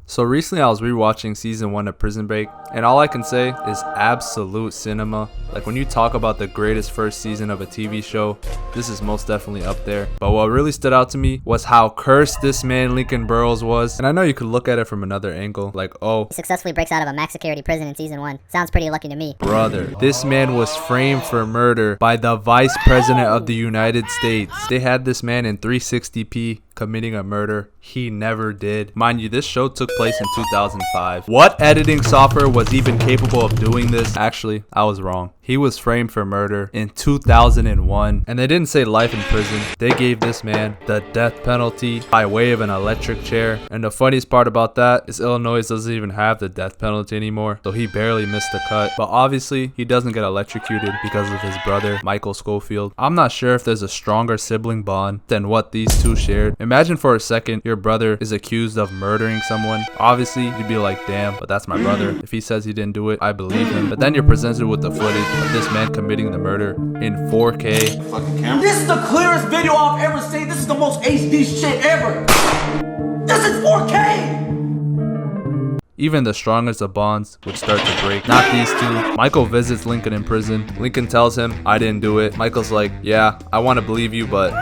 So recently I was rewatching season 1 of Prison Break, and all I can say is absolute cinema. Like, when you talk about the greatest first season of a TV show, this is most definitely up there. But what really stood out to me was how cursed this man Lincoln Burrows was. And I know you could look at it from another angle, like, oh, He successfully breaks out of a max security prison in season 1. Sounds pretty lucky to me. brother, this man was framed for murder by the Vice President of the United States. They had this man in 360p committing a murder. He never did. Mind you, this show took place in 2005. What editing software was even capable of doing this? Actually, I was wrong. He was framed for murder in 2001, and they didn't say life in prison. They gave this man the death penalty by way of an electric chair. And the funniest part about that is Illinois doesn't even have the death penalty anymore, so he barely missed the cut. But obviously, he doesn't get electrocuted because of his brother, Michael Schofield. I'm not sure if there's a stronger sibling bond than what these two shared. Imagine for a second your brother is accused of murdering someone. Obviously, you'd be like, damn, but that's my brother. If he says he didn't do it, I believe him. But then you're presented with the footage of this man committing the murder in 4K. This is the clearest video I've ever seen. This is the most HD shit ever. This is 4K. Even the strongest of bonds would start to break. Not these two. Michael visits Lincoln in prison. Lincoln tells him, I didn't do it. Michael's like, yeah, I want to believe you, but...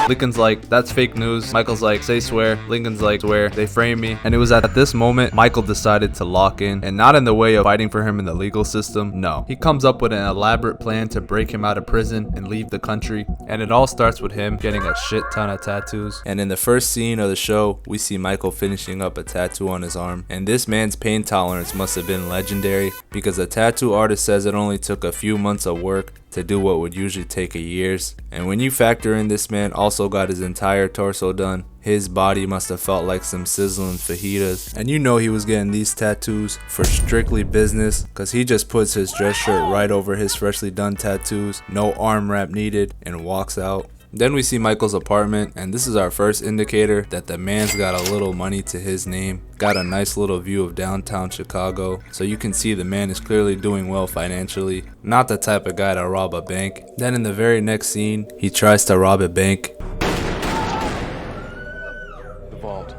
Lincoln's like, that's fake news. Michael's like, say swear. Lincoln's like, swear. They framed me. And it was at this moment Michael decided to lock in, and not in the way of fighting for him in the legal system. No, he comes up with an elaborate plan to break him out of prison and leave the country. And it all starts with him getting a shit ton of tattoos. And in the first scene of the show, we see Michael finishing up a tattoo on his arm. And this man's pain tolerance must have been legendary, because the tattoo artist says it only took a few months of work to do what would usually take years. And when you factor in this man also got his entire torso done, his body must have felt like some sizzling fajitas. And you know he was getting these tattoos for strictly business, because he just puts his dress shirt right over his freshly done tattoos, no arm wrap needed, and walks out. Then we see Michael's apartment, and this is our first indicator that the man's got a little money to his name. Got a nice little view of downtown Chicago, so you can see the man is clearly doing well financially. Not the type of guy to rob a bank. Then in the very next scene, he tries to rob a bank. The vault.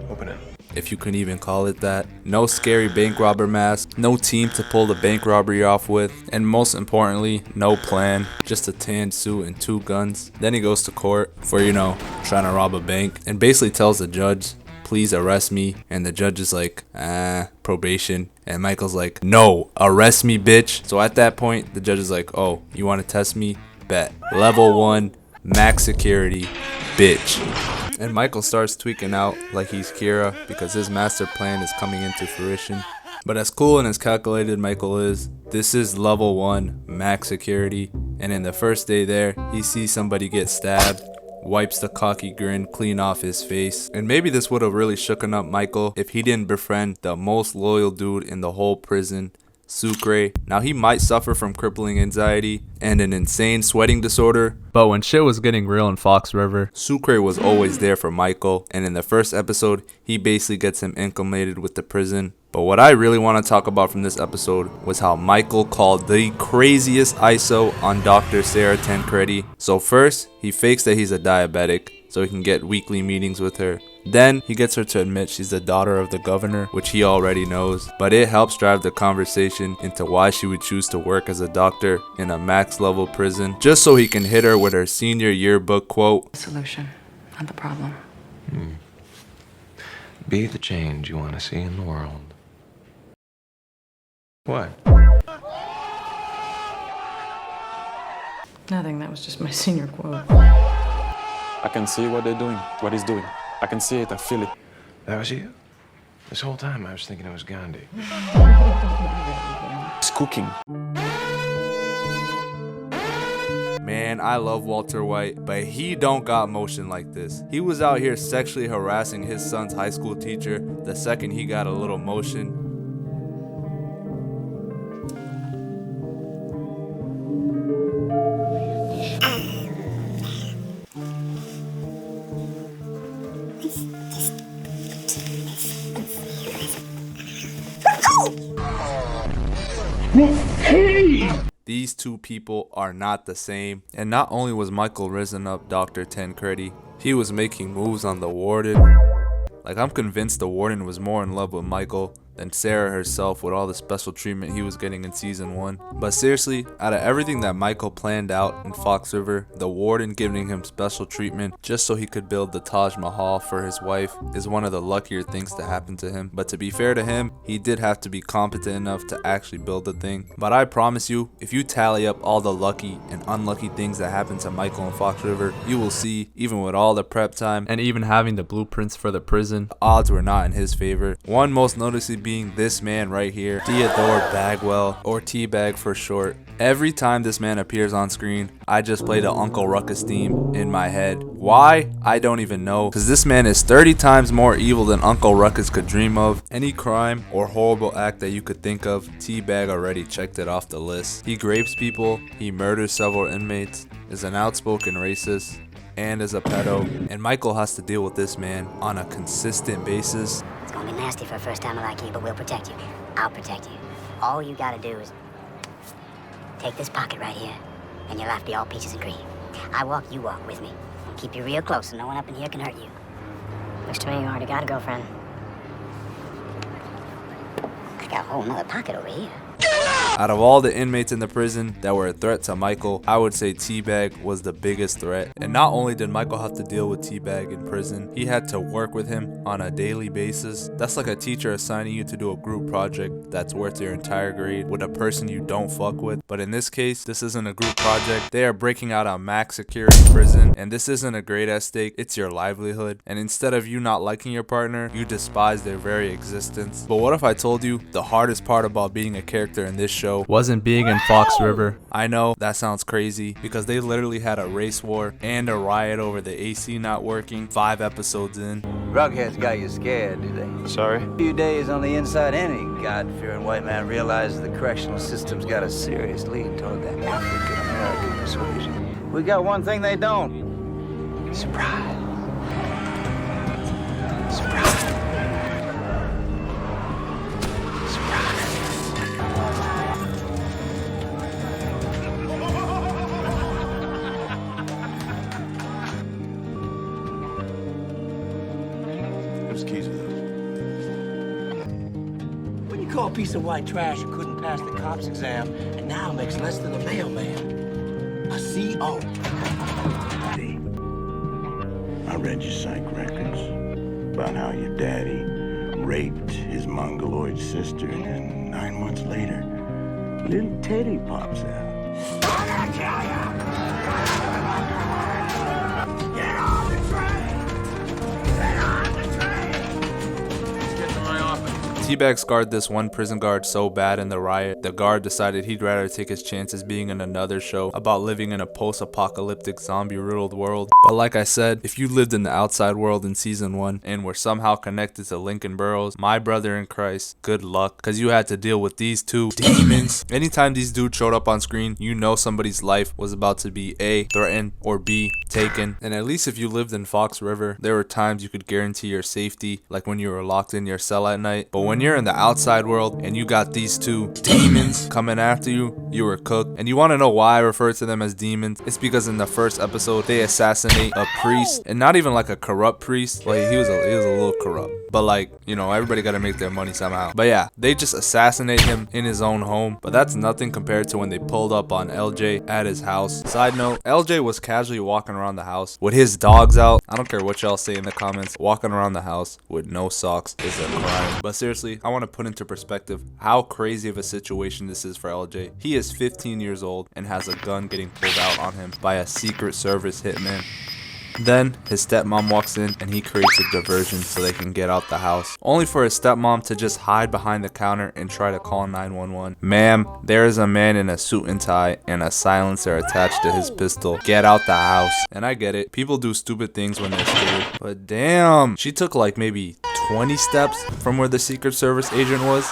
Open it. If you can even call it that. No scary bank robber mask, no team to pull the bank robbery off with, and most importantly, no plan, just a tan suit and 2 guns. Then he goes to court for, trying to rob a bank, and basically tells the judge, please arrest me. And the judge is like, probation. And Michael's like, no, arrest me, bitch. So at that point, the judge is like, oh, you want to test me? Bet. Level 1, max security, bitch. And Michael starts tweaking out like he's Kira, because his master plan is coming into fruition. But as cool and as calculated Michael is, this is level 1 max security. And in the first day there, he sees somebody get stabbed, wipes the cocky grin clean off his face. And maybe this would have really shooken up Michael if he didn't befriend the most loyal dude in the whole prison, Sucre. Now, he might suffer from crippling anxiety and an insane sweating disorder, but when shit was getting real in Fox River, Sucre was always there for Michael. And in the first episode, he basically gets him acclimated with the prison. But what I really want to talk about from this episode was how Michael called the craziest ISO on Dr. Sarah Tancredi. So first, he fakes that he's a diabetic so he can get weekly meetings with her. Then he gets her to admit she's the daughter of the governor, which he already knows, but it helps drive the conversation into why she would choose to work as a doctor in a max level prison, just so he can hit her with her senior yearbook quote, Solution, not the problem. Be the change you want to see in the world. What? Nothing, that was just my senior quote. I can see what they're doing, what he's doing. I can see it, I feel it. That was you? This whole time I was thinking it was Gandhi. He's cooking. man, I love Walter White, but he don't got motion like this. He was out here sexually harassing his son's high school teacher the second he got a little motion. These two people are not the same. And not only was Michael risen up Dr. Tancredi, he was making moves on the warden, Like, I'm convinced the warden was more in love with Michael than Sarah herself with all the special treatment he was getting in season 1. But seriously, out of everything that Michael planned out in Fox River, the warden giving him special treatment just so he could build the Taj Mahal for his wife is one of the luckier things to happen to him. But to be fair to him, he did have to be competent enough to actually build the thing. But I promise you, if you tally up all the lucky and unlucky things that happened to Michael in Fox River, you will see, even with all the prep time and even having the blueprints for the prison, the odds were not in his favor. One most noticeably being this man right here, Theodore Bagwell, or T-Bag for short. Every time this man appears on screen, I just play the Uncle Ruckus theme in my head. Why? I don't even know, because this man is 30 times more evil than Uncle Ruckus could dream of. Any crime or horrible act that you could think of, T-Bag already checked it off the list. He rapes people, he murders several inmates, is an outspoken racist, and is a pedo. And Michael has to deal with this man on a consistent basis. It's gonna be nasty for a first timer like you, but we'll protect you. I'll protect you. All you gotta do is take this pocket right here, and your life be all peaches and cream. I walk, you walk with me. I'll keep you real close so no one up in here can hurt you. Looks to me you already got a girlfriend. I got a whole nother pocket over here. Out of all the inmates in the prison that were a threat to Michael, I would say T-Bag was the biggest threat. And not only did Michael have to deal with T-Bag in prison, he had to work with him on a daily basis. That's like a teacher assigning you to do a group project that's worth your entire grade with a person you don't fuck with. But in this case, this isn't a group project. They are breaking out a max security prison, and this isn't a grade at stake, it's your livelihood. And instead of you not liking your partner, you despise their very existence. But what if I told you the hardest part about being a character in this show wasn't being in Fox River? I know that sounds crazy, because they literally had a race war and a riot over the AC not working 5 episodes in. Rugheads got you scared, do they? Sorry? A few days on the inside, any God-fearing white man realizes the correctional system's got a serious lead toward that African-American persuasion. We got one thing they don't. Surprise. Surprise. When you call a piece of white trash who couldn't pass the cops exam and now makes less than a mailman, a CO. I read your psych records about how your daddy raped his mongoloid sister, and then 9 months later, little Teddy pops out. I'm gonna kill you! Get on the train! Get on the train! Let's get to my office. T-Bag scarred this one prison guard so bad in the riot, the guard decided he'd rather take his chances being in another show about living in a post-apocalyptic zombie-riddled world. But like I said, if you lived in the outside world in season 1 and were somehow connected to Lincoln Burrows, my brother in Christ, good luck, because you had to deal with these two demons. Anytime these dudes showed up on screen, you know somebody's life was about to be A, threatened, or B, taken. And at least if you lived in Fox River, there were times you could guarantee your safety, like when you were locked in your cell at night. But when you're in the outside world and you got these two demons coming after you, you were cooked. And you want to know why I refer to them as demons? It's because in the first episode they assassinate a priest, and not even like a corrupt priest. Like he was a little corrupt, but like, you know, everybody got to make their money somehow. But yeah, they just assassinate him in his own home. But that's nothing compared to when they pulled up on LJ at his house. Side note, LJ was casually walking around the house with his dogs out. I don't care what y'all say in the comments, walking around the house with no socks is a crime. But seriously, I want to put into perspective how crazy of a situation this is for LJ. He is 15 years old and has a gun getting pulled out on him by a Secret Service hitman. Then his stepmom walks in and he creates a diversion so they can get out the house, only for his stepmom to just hide behind the counter and try to call 911. Ma'am, there is a man in a suit and tie and a silencer attached to his pistol. Get out the house. And I get it, people do stupid things when they're scared, but damn, she took like maybe 20 steps from where the Secret Service agent was.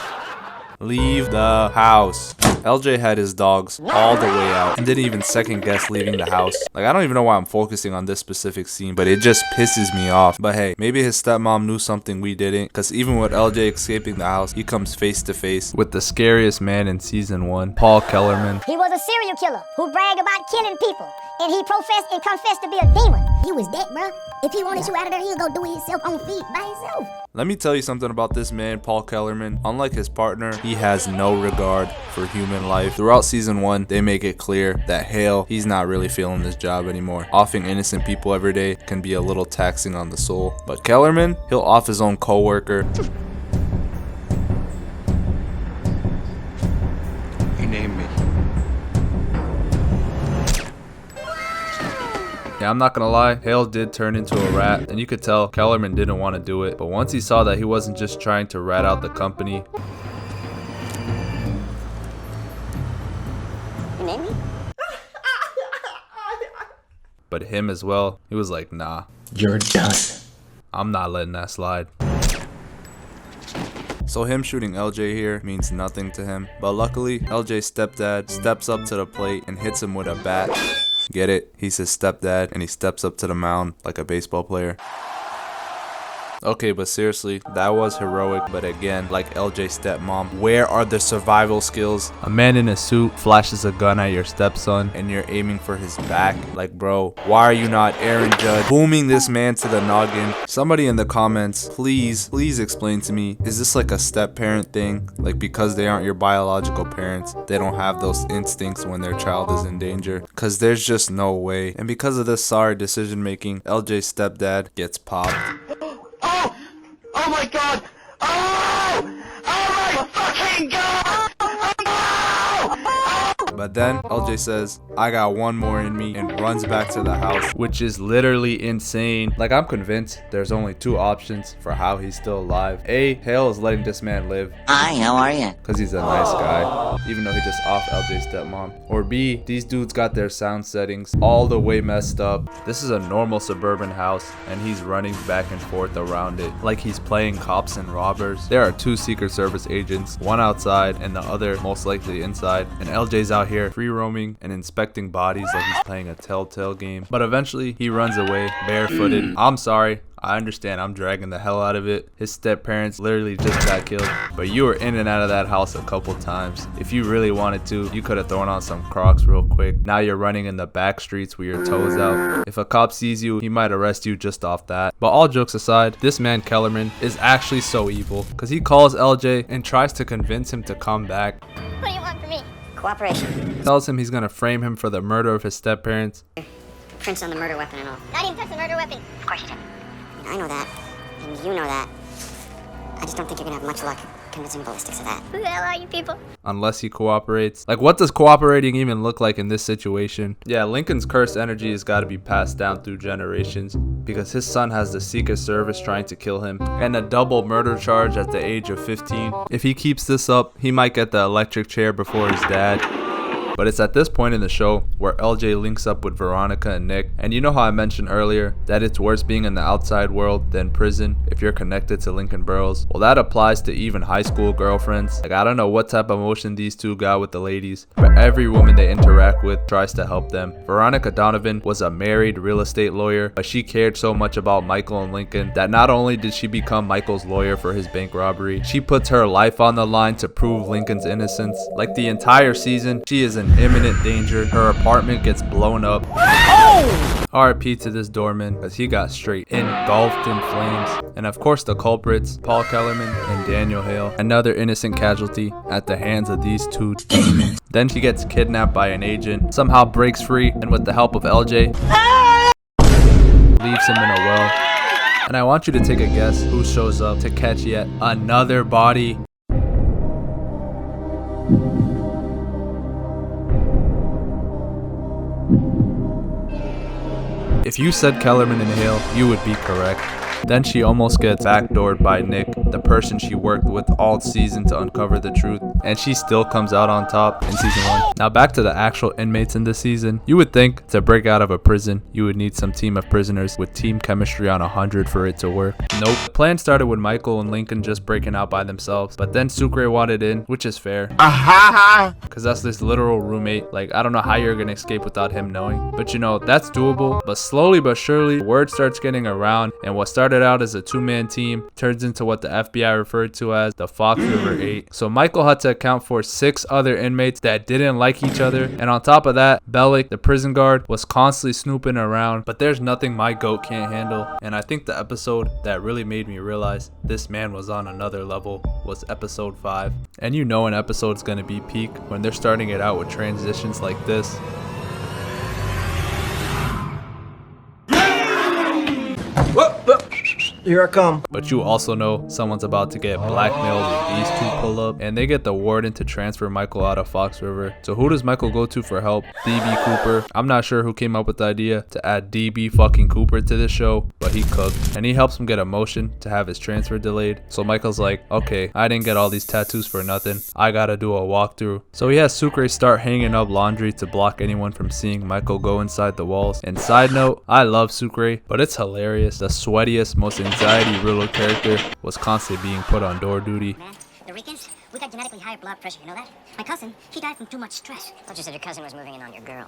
Leave the house. LJ had his dogs all the way out and didn't even second guess leaving the house. Like, I don't even know why I'm focusing on this specific scene, but it just pisses me off. But hey, maybe his stepmom knew something we didn't, because even with LJ escaping the house, he comes face to face with the scariest man in season 1, Paul Kellerman. He was a serial killer who bragged about killing people, and he professed and confessed to be a demon. He was dead, bro. If he wanted you out of there, he'll go do it himself on feet by himself. Let me tell you something about this man, Paul Kellerman. Unlike his partner, he has no regard for human life. Throughout season 1, they make it clear that Hale, he's not really feeling this job anymore. Offing innocent people every day can be a little taxing on the soul. But Kellerman, he'll off his own co-worker. He named me. Yeah, I'm not gonna lie, Hale did turn into a rat, and you could tell Kellerman didn't want to do it. But once he saw that he wasn't just trying to rat out the company, You name me? but him as well, he was like, nah, You're done. I'm not letting that slide. So him shooting LJ here means nothing to him, but luckily LJ's stepdad steps up to the plate and hits him with a bat. Get it? He's his stepdad and he steps up to the mound like a baseball player. Okay, but seriously, that was heroic, but again, like LJ's stepmom, where are the survival skills? A man in a suit flashes a gun at your stepson and you're aiming for his back? Like, bro, why are you not Aaron Judge booming this man to the noggin? Somebody in the comments, please explain to me, is this like a step-parent thing? Like, because they aren't your biological parents, they don't have those instincts when their child is in danger? Because there's just no way. And because of this sorry decision making, LJ's stepdad gets popped. Oh my god! Oh! Oh my fucking god! But then LJ says, I got one more in me, and runs back to the house, which is literally insane. Like, I'm convinced there's only 2 options for how he's still alive. A, Hale is letting this man live. Hi, how are you? Because he's a nice guy, even though he just off LJ's stepmom. Or B, these dudes got their sound settings all the way messed up. This is a normal suburban house, and he's running back and forth around it like he's playing cops and robbers. There are 2 Secret Service agents, one outside and the other most likely inside, and LJ's out here free roaming and inspecting bodies like he's playing a telltale game. But eventually he runs away barefooted. I'm sorry, I understand I'm dragging the hell out of it. His step parents literally just got killed, but you were in and out of that house a couple times. If you really wanted to, you could have thrown on some Crocs real quick. Now you're running in the back streets with your toes out. If a cop sees you, he might arrest you just off that. But all jokes aside, this man Kellerman is actually so evil, because he calls LJ and tries to convince him to come back. What do you want from me? Cooperation. Tells him he's gonna frame him for the murder of his step parents. Prints on the murder weapon and all. Not even touch the murder weapon. Of course you didn't. I know that, and you know that. I just don't think you're gonna have much luck convincing ballistics of that. Who the hell are you people? Unless he cooperates. Like, what does cooperating even look like in this situation? Yeah, Lincoln's cursed energy has got to be passed down through generations, because his son has the Secret Service trying to kill him and a double murder charge at the age of 15. If he keeps this up, he might get the electric chair before his dad. But it's at this point in the show where LJ links up with Veronica and Nick. And you know how I mentioned earlier that it's worse being in the outside world than prison if you're connected to Lincoln Burrows? Well, that applies to even high school girlfriends. Like, I don't know what type of emotion these two got with the ladies, but every woman they interact with tries to help them. Veronica Donovan was a married real estate lawyer, but she cared so much about Michael and Lincoln that not only did she become Michael's lawyer for his bank robbery, she puts her life on the line to prove Lincoln's innocence. Like, the entire season, she is in imminent danger. Her apartment gets blown up. RIP to this doorman, because he got straight engulfed in flames. And of course the culprits, Paul Kellerman and Daniel Hale, another innocent casualty at the hands of these two demons. Then she gets kidnapped by an agent, somehow breaks free, and with the help of LJ, leaves him in a well. And I want you to take a guess who shows up to catch yet another body. If you said Kellerman and Hale, you would be correct. Then she almost gets backdoored by Nick, the person she worked with all season to uncover the truth, and she still comes out on top in season 1. Now back to the actual inmates in this season. You would think to break out of a prison, you would need some team of prisoners with team chemistry on 100 for it to work. Nope. The plan started with Michael and Lincoln just breaking out by themselves, but then Sucre wanted in, which is fair. Because that's this literal roommate. Like, I don't know how you're gonna escape without him knowing, but you know, that's doable. But slowly but surely, word starts getting around, and what started out as a 2-man team turns into what the FBI referred to as the Fox River 8. So Michael had to account for 6 other inmates that didn't like each other. And on top of that, Bellick, the prison guard, was constantly snooping around. But there's nothing my goat can't handle. And I think the episode that really made me realize this man was on another level was episode 5. And you know an episode's gonna be peak when they're starting it out with transitions like this. Here I come. But you also know someone's about to get blackmailed if these two pull up, and they get the warden to transfer Michael out of Fox River. So who does Michael go to for help? DB Cooper. I'm not sure who came up with the idea to add DB fucking Cooper to this show, but he cooked, and he helps him get a motion to have his transfer delayed. So Michael's like, okay, I didn't get all these tattoos for nothing. I gotta do a walkthrough. So he has Sucre start hanging up laundry to block anyone from seeing Michael go inside the walls. And side note, I love Sucre, but it's hilarious. The sweatiest, most anxiety-riddled character was constantly being put on door duty. Man, the Ricans, we got genetically higher blood pressure, you know that? My cousin, he died from too much stress. I thought you said your cousin was moving in on your girl.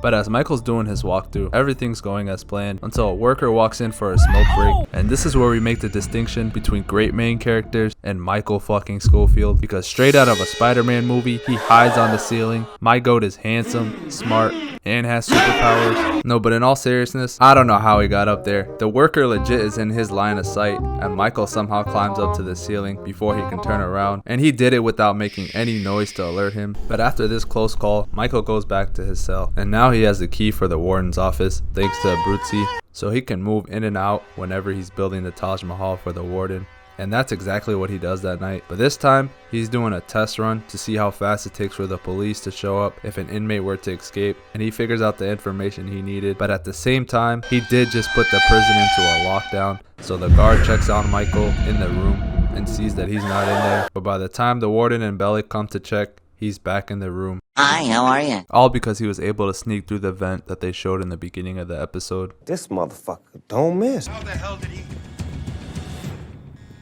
But as Michael's doing his walkthrough, everything's going as planned until a worker walks in for a smoke break. And this is where we make the distinction between great main characters and Michael fucking Schofield, because straight out of a Spider-Man movie, he hides on the ceiling. My goat is handsome, smart, and has superpowers. No, but in all seriousness, I don't know how he got up there. The worker legit is in his line of sight, and Michael somehow climbs up to the ceiling before he can turn around, and he did it without making any noise to alert him. But after this close call, Michael goes back to his cell, and now he has the key for the warden's office thanks to Abruzzi, so he can move in and out whenever he's building the Taj Mahal for the warden. And that's exactly what he does that night. But this time, he's doing a test run to see how fast it takes for the police to show up if an inmate were to escape. And he figures out the information he needed. But at the same time, he did just put the prison into a lockdown. So the guard checks on Michael in the room and sees that he's not in there. But by the time the warden and Bellick come to check, he's back in the room. Hi, how are you? All because he was able to sneak through the vent that they showed in the beginning of the episode. This motherfucker don't miss. How the hell did he...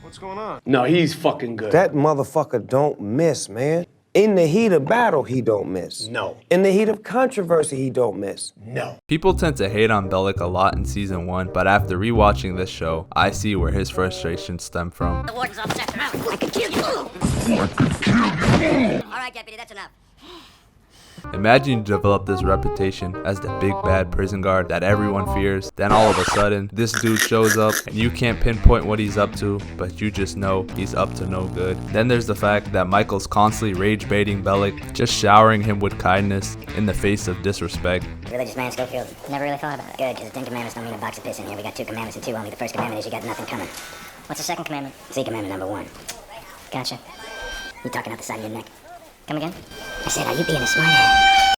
What's going on? No, he's fucking good. That motherfucker don't miss, man. In the heat of battle, he don't miss. No. In the heat of controversy, he don't miss. No. People tend to hate on Bellick a lot in season 1, but after rewatching this show, I see where his frustrations stem from. The warden's office after hours. I could kill you. All right, deputy, that's enough. Imagine you develop this reputation as the big bad prison guard that everyone fears. Then all of a sudden, this dude shows up and you can't pinpoint what he's up to, but you just know he's up to no good. Then there's the fact that Michael's constantly rage baiting Bellick, just showering him with kindness in the face of disrespect. Religious man, Schofield. Never really thought about it. Good, because the 10 commandments don't mean a box of piss in here. We got 2 commandments and 2 only. The first commandment is you got nothing coming. What's the second commandment? See commandment number 1. Gotcha. You talking out the side of your neck. Come again? I said, are you being a smart ass?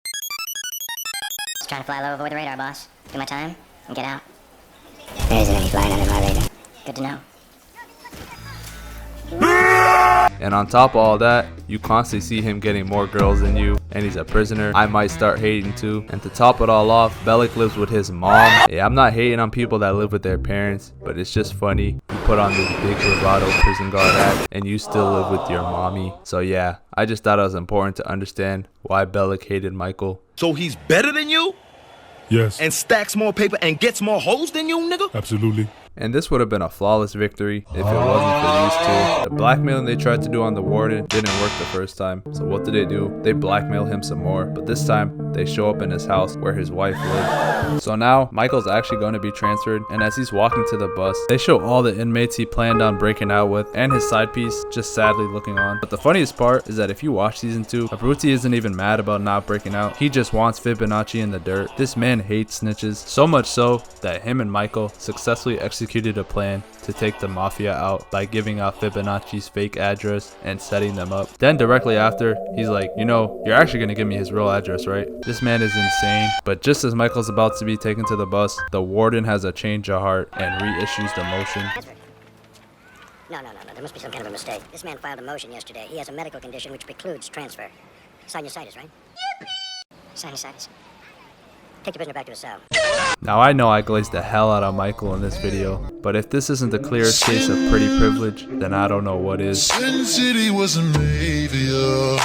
Just trying to fly low, avoid the radar, boss. Do my time and get out. There isn't any flying under my radar. Good to know. And on top of all that, you constantly see him getting more girls than you, and he's a prisoner I might start hating too. And to top it all off, Bellick lives with his mom. Yeah, I'm not hating on people that live with their parents, but it's just funny. You put on this big bravado prison guard act, and you still live with your mommy. So yeah, I just thought it was important to understand why Bellick hated Michael. So he's better than you? Yes. And stacks more paper and gets more hoes than you, nigga? Absolutely. And this would have been a flawless victory if it wasn't for these two. The blackmailing they tried to do on the warden didn't work the first time. So what do? They blackmail him some more. But this time, they show up in his house where his wife lives. So now, Michael's actually going to be transferred. And as he's walking to the bus, they show all the inmates he planned on breaking out with and his side piece just sadly looking on. But the funniest part is that if you watch season 2, Abruzzi isn't even mad about not breaking out. He just wants Fibonacci in the dirt. This man hates snitches. So much so that him and Michael successfully executed a plan to take the mafia out by giving out Fibonacci's fake address and setting them up. Then directly after, he's like, you know, you're actually gonna give me his real address, right? This man is insane. But just as Michael's about to be taken to the bus, the warden has a change of heart and reissues the motion. No. There must be some kind of a mistake. This man filed a motion yesterday. He has a medical condition which precludes transfer. Sinusitis, right? Sinusitis. Take the prisoner back to his cell. Now I know I glazed the hell out of Michael in this video, but if this isn't the clearest case of pretty privilege, then I don't know what is. Sin City was a savior.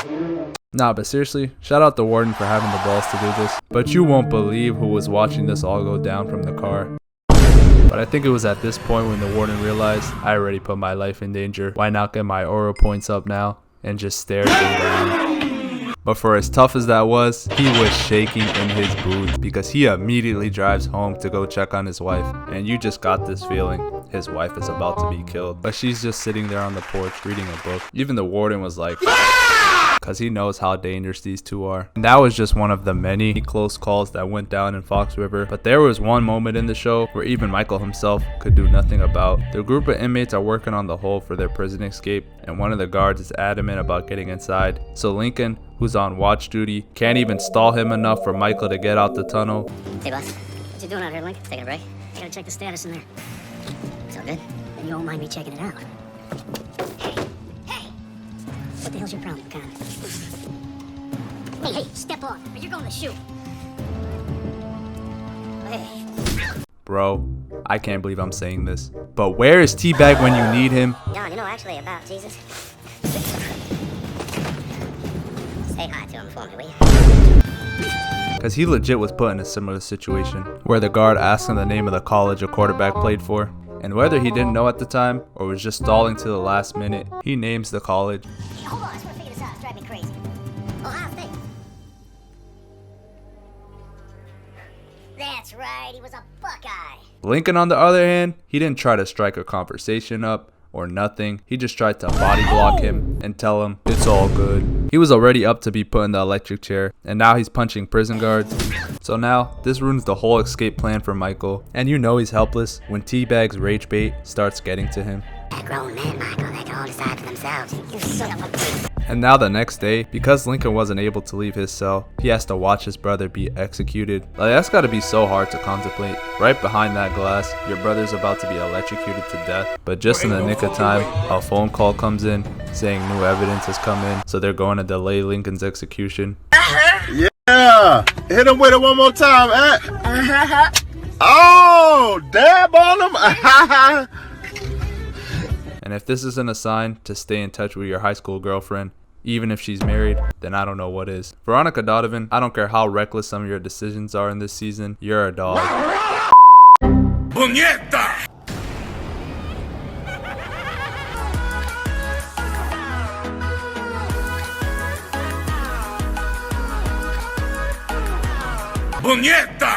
Nah, but seriously, shout out the warden for having the balls to do this. But you won't believe who was watching this all go down from the car. But I think it was at this point when the warden realized I already put my life in danger. Why not get my aura points up now? and just stares him down. But for as tough as that was, he was shaking in his boots because he immediately drives home to go check on his wife. And you just got this feeling his wife is about to be killed. But she's just sitting there on the porch reading a book. Even the warden was like, because he knows how dangerous these two are. And that was just one of the many close calls that went down in Fox River. But there was one moment in the show where even Michael himself could do nothing about. The group of inmates are working on the hole for their prison escape, and one of the guards is adamant about getting inside. So Lincoln, who's on watch duty, can't even stall him enough for Michael to get out the tunnel. Hey, boss. What you doing out here, Link? Taking a break? I gotta check the status in there. So good? Then you won't mind me checking it out. Hey! What the hell's your problem, Con? Hey, step off, or you're going to shoot. Hey. Bro, I can't believe I'm saying this, but where is T-Bag when you need him? John, you know actually about Jesus? Say hi to him for me, will you? Because he legit was put in a similar situation where the guard asked him the name of the college a quarterback played for. And whether he didn't know at the time or was just stalling to the last minute, he names the college. Hey, hold on, I just want to figure this out. It's driving me crazy. Ohio State. That's right, he was a Buckeye. Lincoln, on the other hand, he didn't try to strike a conversation up or nothing. He just tried to body block him and tell him it's all good. He was already up to be put in the electric chair, and now he's punching prison guards. So now, this ruins the whole escape plan for Michael, and you know he's helpless when T-Bag's rage bait starts getting to him. That grown man, Michael, they can all decide for themselves. You son of a... And now the next day, because Lincoln wasn't able to leave his cell, he has to watch his brother be executed. Like, that's gotta be so hard to contemplate. Right behind that glass, your brother's about to be electrocuted to death. But just in the nick of time, a phone call comes in saying new evidence has come in, so they're going to delay Lincoln's execution. Yeah, hit him with it one more time, eh? Oh, dab on him. And if this isn't a sign to stay in touch with your high school girlfriend, even if she's married, then I don't know what is. Veronica Donovan, I don't care how reckless some of your decisions are in this season, you're a dog. Puñeta! Puñeta!